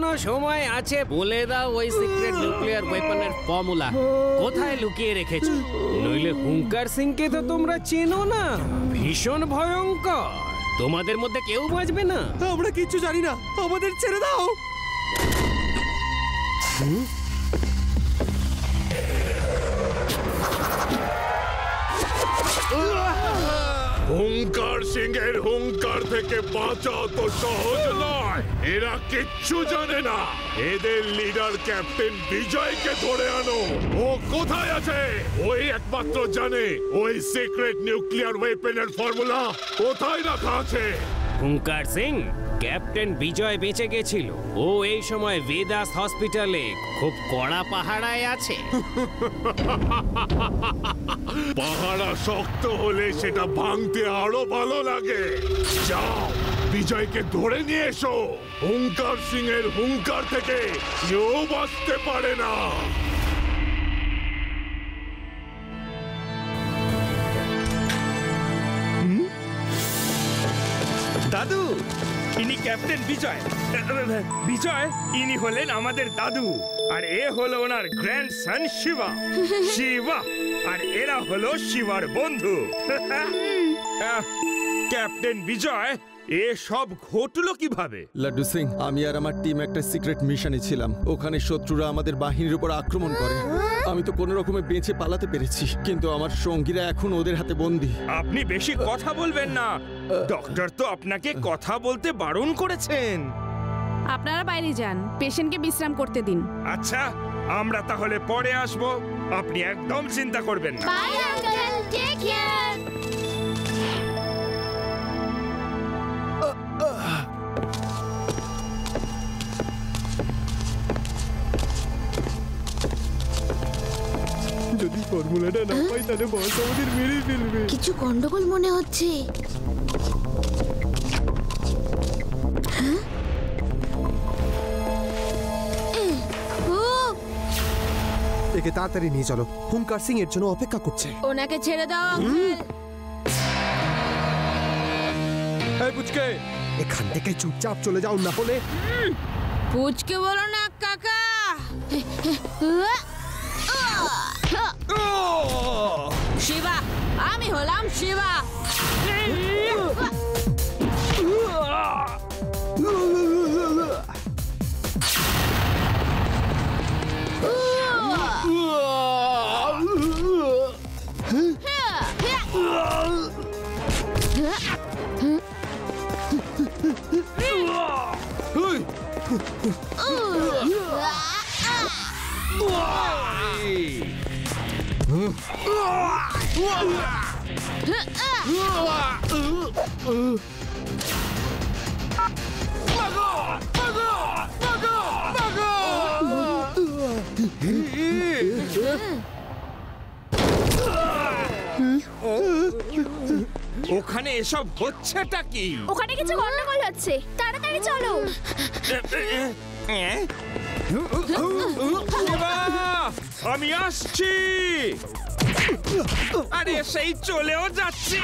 এখনো সময় আছে, বলে দাও ওই সিক্রেট নিউক্লিয়ার ওয়েপনের ফর্মুলা কোথায় লুকিয়ে রেখেছো। নইলে হুঙ্কার সিংকে তো তোমরা চেনো না, ভীষণ ভয়ঙ্কর, তোমাদের মধ্যে কেউ বাঁচবে না। আমরা কিচ্ছু জানি না, আমাদের ছেড়ে দাও। হুঙ্কার সিং এর হুঙ্কার থেকে বাঁচা তো সহজ নয়। এরা কিচ্ছু জানে না। এদের লিডার ক্যাপ্টেন বিজয়কে ধরে আনো। ও কোথায় আছে? ওই একমাত্র জানে ওই সিক্রেট নিউক্লিয়ার ওয়েপনের ফর্মুলা কোথায় রাখা আছে। হুঙ্কার সিং, ক্যাপ্টেন বিজয় বেঁচে গেছিল। ও এই সময় বেদাস হসপিটালে খুব কড়া পাহারায় আছে। পাহারা শক্ত হলে সেটা ভাঙতে আরো ভালো লাগে। যাও, বিজয়কে ধরে নিয়ে এসো। হুঙ্কার সিং এর হুঙ্কার থেকে কেউ বাঁচতে পারে না। দাদু, ইনি ক্যাপ্টেন বিজয়। বিজয় ইনি হলেন আমাদের দাদু, আর এ হলো ওনার গ্র্যান্ডসন শিবা। শিবা আর এরা হলো শিবার বন্ধু। ক্যাপ্টেন বিজয়, এ সব ঘটলো কিভাবে? লাড্ডু সিং, আমি আর আমার টিম একটা সিক্রেট মিশনে ছিলাম। ওখানে শত্রুরা আমাদের বাহিনীর উপর আক্রমণ করে। আমি তো কোনো রকমে বেঁচে পালাতে পেরেছি, কিন্তু আমার সঙ্গীরা এখন ওদের হাতে বন্দী। আপনি বেশি কথা বলবেন না, ডক্টর তো আপনাকে কথা বলতে বারণ করেছেন। আপনারা বাইরে যান, পেশেন্টকে বিশ্রাম করতে দিন। আচ্ছা, আমরা তাহলে পরে আসব, আপনি একদম চিন্তা করবেন না। Bye uncle, take care. যদি ফর্মুলাটা না পাই তাহলে বস আমাদের মেরে ফেলবে। কিছু গন্ডগোল মনে হচ্ছে। একে তাড়াতাড়ি নিয়ে চলো, হুঙ্কার সিং এর জন্য অপেক্ষা করছে। ওনাকে ছেড়ে দাও আঙ্কেল। এই পুচকে, এখান থেকে চুপচাপ চলে যাও, না হলে। পুচকে বলো না কাকা। শিবা, আমি হলাম শিবা। ওখানে এসব হচ্ছেটা কি? ওখানে কিছু গন্ডগোল হচ্ছে, তাড়াতাড়ি চলো। শিবা, আমি আসছি। আরে সেই চলেও যাচ্ছি।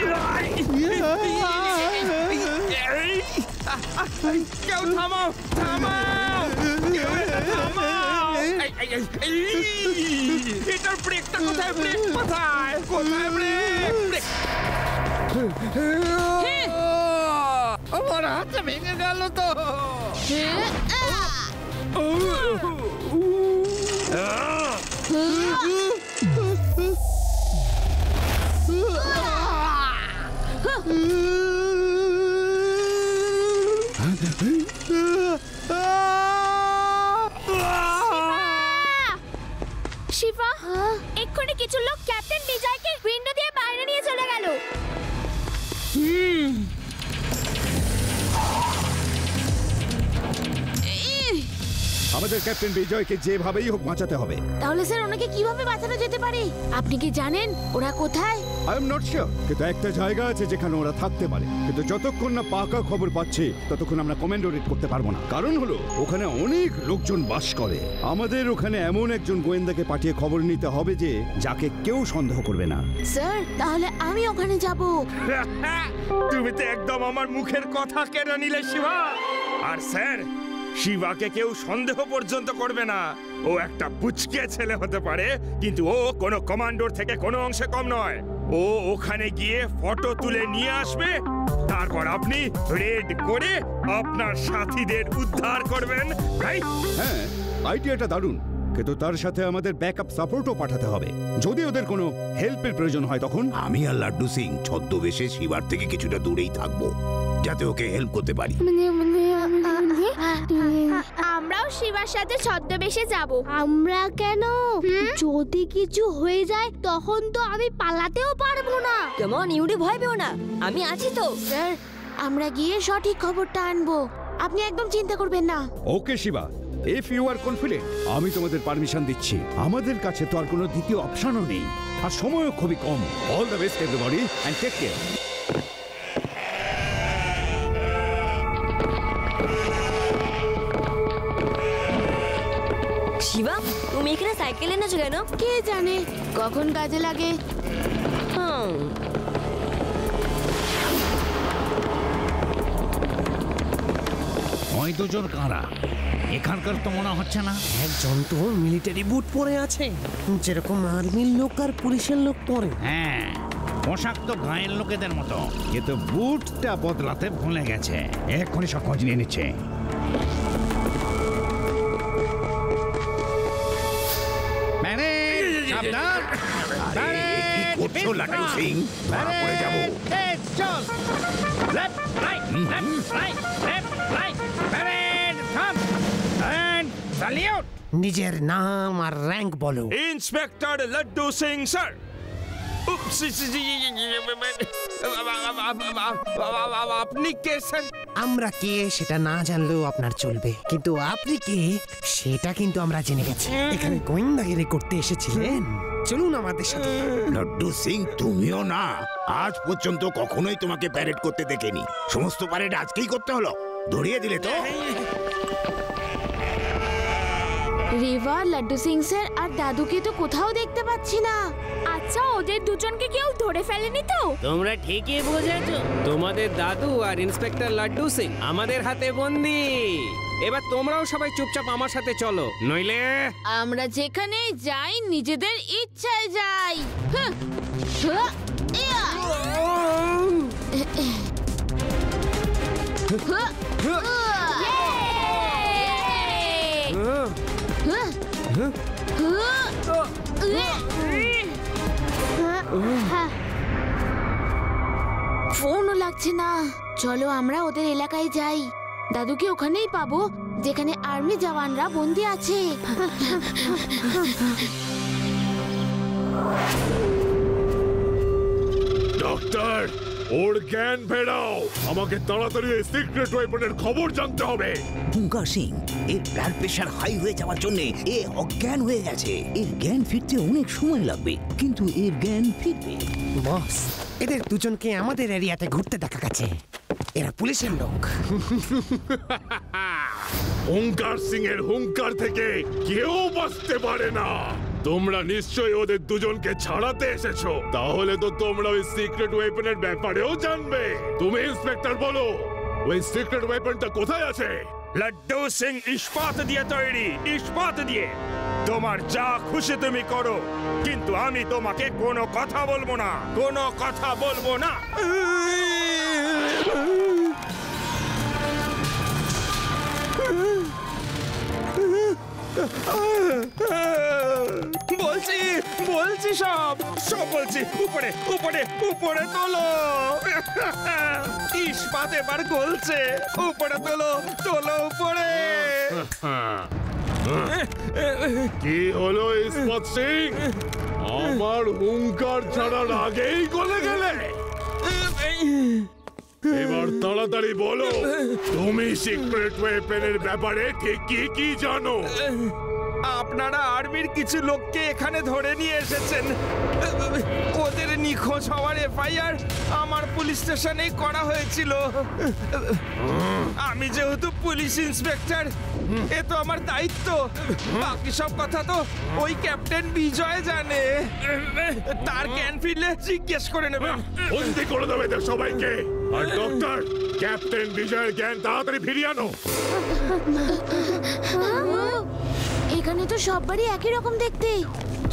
কেউ থামাও, থামাও, কেউ এটা থামাও। এটার ব্রেকটা কোথায়? ব্রেক কোথায়? কোথায় ব্রেক? আমার হাতটা ভেঙে গেল তো। শিবা, এক্ষুনি কিছু লোক ক্যাপ্টেন বিজয়কে উইন্ডো দিয়ে বাইরে নিয়ে চলে গেল। আমাদের ক্যাপ্টেন বিজয়কে যেভাবেই হোক বাঁচাতে হবে। তাহলে স্যার ওনাকে কিভাবে বাঁচানো যেতে পারে? আপনি কি জানেন ওরা কোথায়? আই এম নট শিওর, কিন্তু একটা জায়গা আছে যেখানে ওরা থাকতে পারে, কিন্তু যতক্ষণ না পাকা খবর পাচ্ছি ততক্ষণ আমরা কমেন্ডোরেট করতে পারবো না। কারণ হলো ওখানে অনেক লোকজন বাস করে। আমাদের ওখানে এমন একজন গোয়েন্দাকে পাঠিয়ে খবর নিতে হবে যে যাকে কেউ সন্দেহ করবে না। স্যার, তাহলে আমি ওখানে যাব। তুমি তো একদম আমার মুখের কথা কেড়ে নিলে শিবা। আর স্যার, শিবাকে কেউ সন্দেহ পর্যন্ত করবে না। ও একটা পুচকে ছেলে হতে পারে, কিন্তু ও কোনো কমান্ডোর থেকে কোনো অংশে কম নয়। ও ওখানে গিয়ে ফটো তুলে নিয়ে আসবে, তারপর আপনি রেড করে আপনার সাথীদের উদ্ধার করবেন, রাইট? হ্যাঁ, আইডিয়াটা দারুণ, কিন্তু তার সাথে আমাদের ব্যাকআপ সাপোর্টও পাঠাতে হবে। যদি ওদের কোনো হেল্পের প্রয়োজন হয় তখন আমি আর লাড্ডু সিং ছদ্মবেশে শিবার থেকে কিছুটা দূরেই থাকবো, যাতে ওকে হেল্প করতে পারি। আমরাও শিবার সাথে ছদ্মবেশে যাব। আমরা কেন? যদি কিছু হয়ে যায় তখন তো আমি পালাতেও পারবো না। কেমন ইউডি, ভয় পেও না, আমি আছি তো। স্যার, আমরা গিয়ে সঠিক খবরটা আনবো, আপনি একদম চিন্তা করবেন না। Okay Shiva, if you are confident, আমি তোমাদের পারমিশন দিচ্ছি। আমাদের কাছে তো আর কোনো দ্বিতীয় অপশনও নেই, আর সময়ও খুবই কম। All the best everybody and take care. Shiva, তুমি এখানে সাইকেল এনেছো কেন? কে জানে কখন কাজে লাগে। ওই দুজন কারা? এখানকার তো মনে হচ্ছে না। একজন তো মিলিটারি বুট পরে আছে, যেরকম আর্মির লোক আর পুলিশের লোক পরে। হ্যাঁ, পোশাক তো গায়ের লোকেদের মতো, কিন্তু বুটটা বদলাতে ভুলে গেছে। এক্ষুনি সব খোঁজ নিয়ে নিচ্ছে। নিজের নাম আর র্যাঙ্ক বলো। Inspector Laddu Singh sir. আপনি কে স্যার? আমরা কে সেটা না জানলেও আপনার চলবে, কিন্তু আপনি কে সেটা কিন্তু আমরা জেনে গেছি। এখানে গোয়েন্দাগিরি করতে এসেছিলেন, চলুন আমাদের সাথে। লাড্ডু সিং, তুমিও না। আজ পর্যন্ত কখনোই তোমাকে প্যারেড করতে দেখিনি। সমস্ত প্যারেড আজকেই করতে হলো? ধরিয়ে দিলে তো। রিভা, লাড্ডু সিং স্যার আর দাদুকে তো কোথাও দেখতে পাচ্ছি না। আচ্ছা, ওদের দুজনকে কেউ ধরে ফেলেনি তো? তোমরা ঠিকই বুঝেছো, তোমাদের দাদু আর ইন্সপেক্টর লাড্ডু সিং আমাদের হাতে বন্দি। এবার তোমরাও সবাই চুপচাপ আমার সাথে চলো, নইলে আমরা যেখানে যাই নিজেদের ইচ্ছায় যাই। ফোনও লাগছে না। চলো আমরা ওদের এলাকায় যাই, দাদুকে ওখানেই পাবো যেখানে আর্মি জওয়ানরা বন্দি আছে। ডক্টর, ওর জ্ঞান ফেরাও। আমাকে তাড়াতাড়ি এই সিক্রেট ওয়েপনের খবর জানতে হবে। হুঙ্কার সিং, এর ব্লাড প্রেশার হাই হয়ে যাওয়ার জন্য এ অজ্ঞান হয়ে গেছে। এর জ্ঞান ফিরতে অনেক সময় লাগবে, কিন্তু এর জ্ঞান ফিরবে। বস, এদের দুজনকে আমাদের এরিয়াতে ঘুরতে দেখা গেছে। এরা পুলিশের লোক। হুঙ্কার সিং এর হুঙ্কার থেকে কেউ বাঁচতে পারে না। তোমরা নিশ্চয়ই ওদের দুজনকে ছাড়াতে এসেছো, তাহলে তো তোমরা ওই সিক্রেট ওয়েপনের ব্যাপারেও জানবে। তুমি ইন্সপেক্টর বলো, ওই সিক্রেট ওয়েপনটা কোথায় আছে? লাড্ডু সিং ইস্পাত দিয়ে তৈরি, ইস্পাত দিয়ে। তোমার যা খুশি তুমি করো, কিন্তু আমি তোমাকে কোনো কথা বলবো না, কোনো কথা বলবো না। বলছি বলছি সব সব বলছি। উপরে উপরে উপরে তোলো। ইস্পাত এবার গলছে। উপরে তোলো তোলো উপরে। কি হলো ইস্পাত সিং? আমার হুঙ্কার ছাড়ার আগেই গলে গেলে। এবার তাড়াতাড়ি বলো, তুমি সিক্রেট ওয়েপনের ব্যাপারে ঠিক কি কি জানো? আপনারা আর্মির কিছু লোককে এখানে ধরে নিয়ে এসেছেন। ওদের নিখোঁজ হওয়ার এফআইআর আমার পুলিশ স্টেশনেই করা হয়েছিল। আমি যেহেতু পুলিশ ইন্সপেক্টর, এ তো আমার দায়িত্ব। বাকি সব কথা তো ওই ক্যাপ্টেন বিজয় জানে। তার জ্ঞান ফিরলে জিজ্ঞেস করে নেবেন। বন্দি করে দেবে এদের সবাইকে। আর ডক্টর, ক্যাপ্টেন বিজয়ের জ্ঞান তাড়াতাড়ি ফিরিয়ে আনো। এখানে তো সববারই একই রকম দেখতে।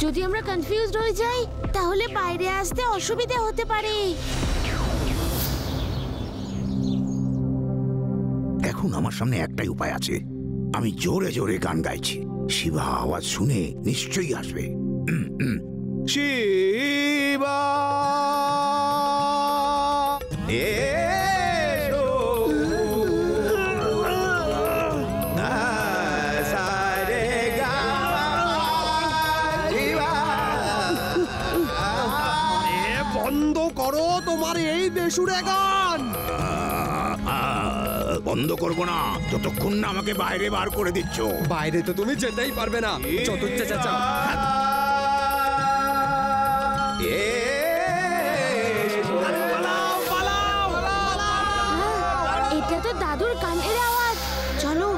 যদি আমরা কনফিউজড হয়ে যাই তাহলে বাইরে আসতে অসুবিধা হতে পারে। এখন আমার সামনে একটাই উপায় আছে। আমি জোরে জোরে গান গাইছি, শিবা আওয়াজ শুনে নিশ্চয়ই আসবে। শিবা বন্ধ করো তোমার এই বেসুরে গান। বন্ধ করবো না যতক্ষণ না আমাকে বাইরে বার করে দিচ্ছ। বাইরে তো তুমি যেতেই পারবে না। এটা তো দাদুর কানের আওয়াজ। চলো,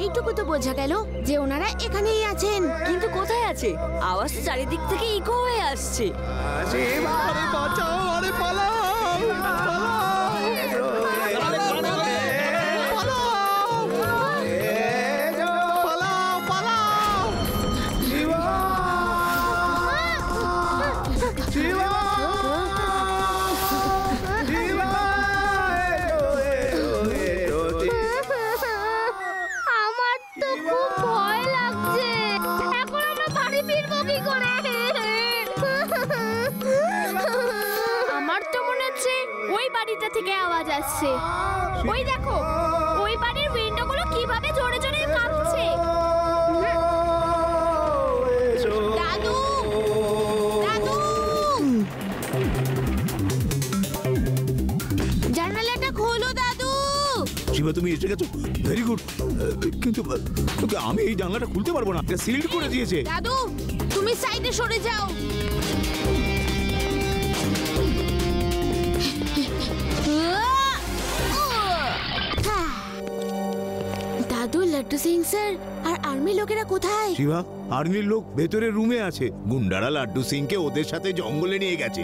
এইটুকু তো বোঝা গেল যে ওনারা এখানেই আছেন। কিন্তু কোথায় আছে? আওয়াজ চারিদিক থেকে ইকো হয়ে আসছে। বাঁচাও, আরে পালাও। আমার তো খুব ভয় লাগছে। এখন আমরা বাড়ি ফিরবো কি করে? আমার তো মনে হচ্ছে ওই বাড়িটা থেকে আওয়াজ আসছে। ওই দেখো, ওই বাড়ির উইন্ডোগুলো কিভাবে জোরে জোরে কাঁপছে। দাদু, দাদু, জানালাটা খোলো দাদু। শিবা, তুমি এসে গেছো, ভেরি গুড। কিন্তু আমি এই জানলাটা খুলতে পারবো না, এটা সিল করে দিয়েছে। দাদু, তুমি সাইডে সরে যাও। দাদু, লাড্ডু সিং স্যার আর আর্মি লোকেরা কোথায়? শিবা, আর্মির লোক ভেতরে রুমে আছে। গুন্ডারা লাড্ডু সিংকে ওদের সাথে জঙ্গলে নিয়ে গেছে।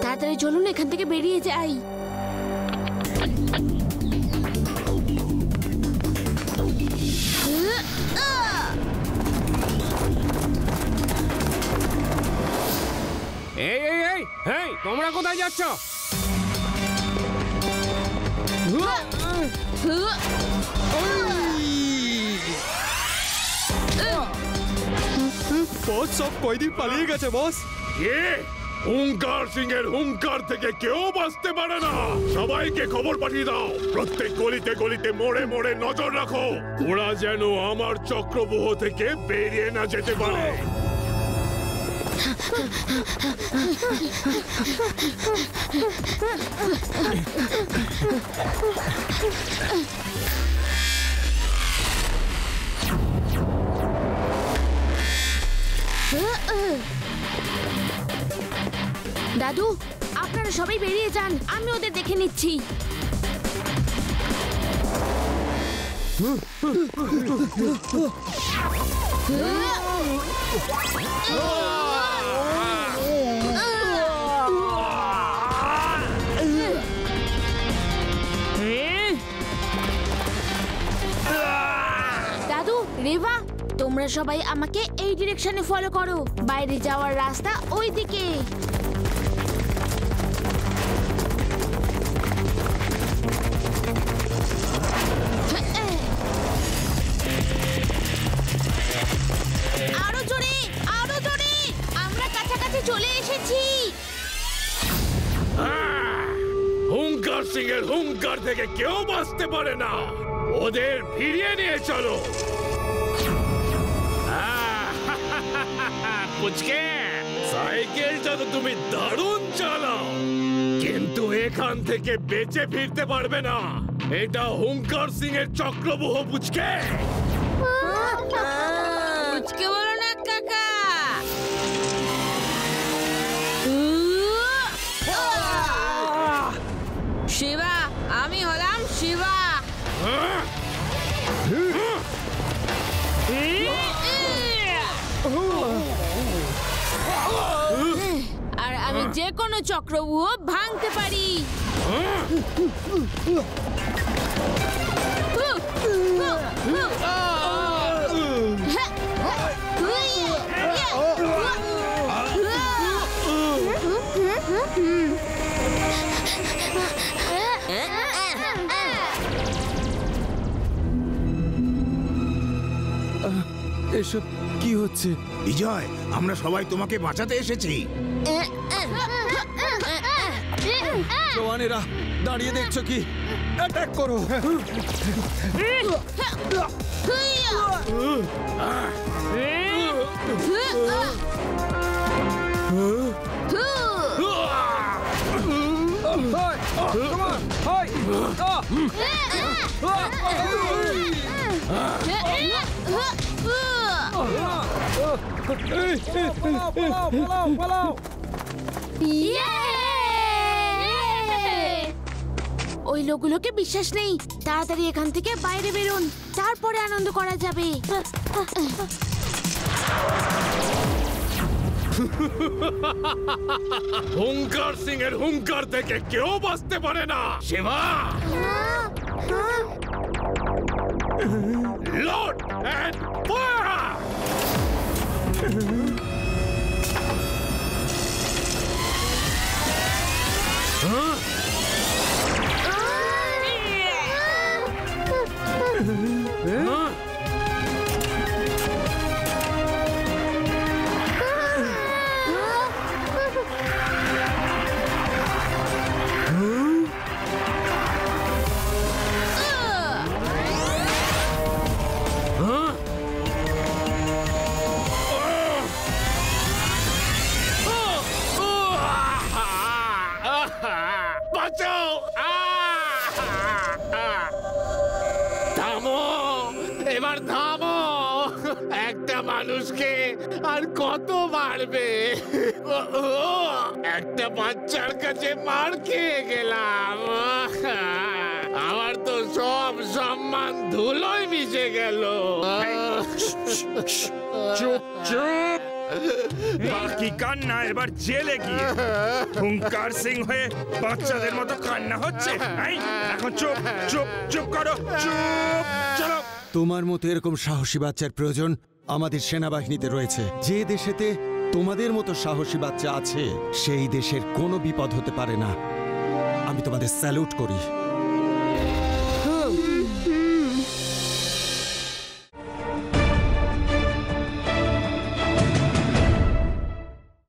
তাড়াতাড়ি চলুন, এখান থেকে বেরিয়ে যাই। এই এই এই এই, তোমরা কোথায় যাচ্ছ? বস, সব কয়দিন পালিয়ে গেছে বস। কে? হুঙ্কার সিং এর হুঙ্কার থেকে কেউ বাঁচতে পারে না। সবাইকে খবর পাঠিয়ে দাও। প্রত্যেক গলিতে গলিতে মোড়ে মোড়ে নজর রাখো, ওরা যেন আমার চক্রব্যূহ থেকে বেরিয়ে না যেতে পারে। দাদু, আপনারা সবাই বেরিয়ে যান, আমি ওদের দেখে নিচ্ছি। দাদু, রেভা, তোমরা সবাই আমাকে এই ডিরেকশনে ফলো করো। বাইরে যাওয়ার রাস্তা ওই দিকে। আরো জোরে, আরো জোরে, আমরা কাছাকাছি চলে এসেছি। হুঙ্কার সিং এর হুঙ্কার থেকে কেউ বাঁচতে পারে না। ওদের ফিরিয়ে নিয়ে চলো। পুচকে, সাইকেলটা তো তুমি দারুণ চালাও, কিন্তু এখান থেকে বেঁচে ফিরতে পারবে না। এটা হুঙ্কার সিং এর চক্রব্যূহ, বুঝকে? বুঝকে বলো না কাকা। শিবা, আমি হলাম শিবা। আর আমি যে কোনো চক্রব্যূহ ভাঙতে পারি। এসব কি হচ্ছে? বিজয়, আমরা সবাই তোমাকে বাঁচাতে এসেছি। জওয়ানেরা, দাঁড়িয়ে দেখছো কি? অ্যাটাক করো! ওই লোকগুলোকে বিশ্বাস নেই। তাড়াতাড়ি এখান থেকে বাইরে বেরোন, তারপরে আনন্দ করা যাবে। হুঙ্কার সিং এর হুঙ্কার থেকে কেউ বাঁচতে পারে না। Shiva, load and fire! বাঁচাও! থামো, এবার থামো। একটা মানুষকে আর কত মারবে? একটা বাচ্চার কাছে মার খেয়ে গেলাম। আমার তো সব সম্মান ধুলোয় মিশে গেল। চুপ চুপ। বাকি কান্না এবার জেলে গিয়ে। হুঙ্কার সিং হয়ে বাচ্চাদের মতো কান্না হচ্ছে। এই, এখন চুপ চুপ চুপ করো, চুপ। চলো। তোমার মতো এরকম সাহসী বাচ্চার প্রয়োজন আমাদের সেনাবাহিনীতে রয়েছে। যে দেশেতে তোমাদের মতো সাহসী বাচ্চা আছে, সেই দেশের কোনো বিপদ হতে পারে না। আমি তোমাদের স্যালুট করি।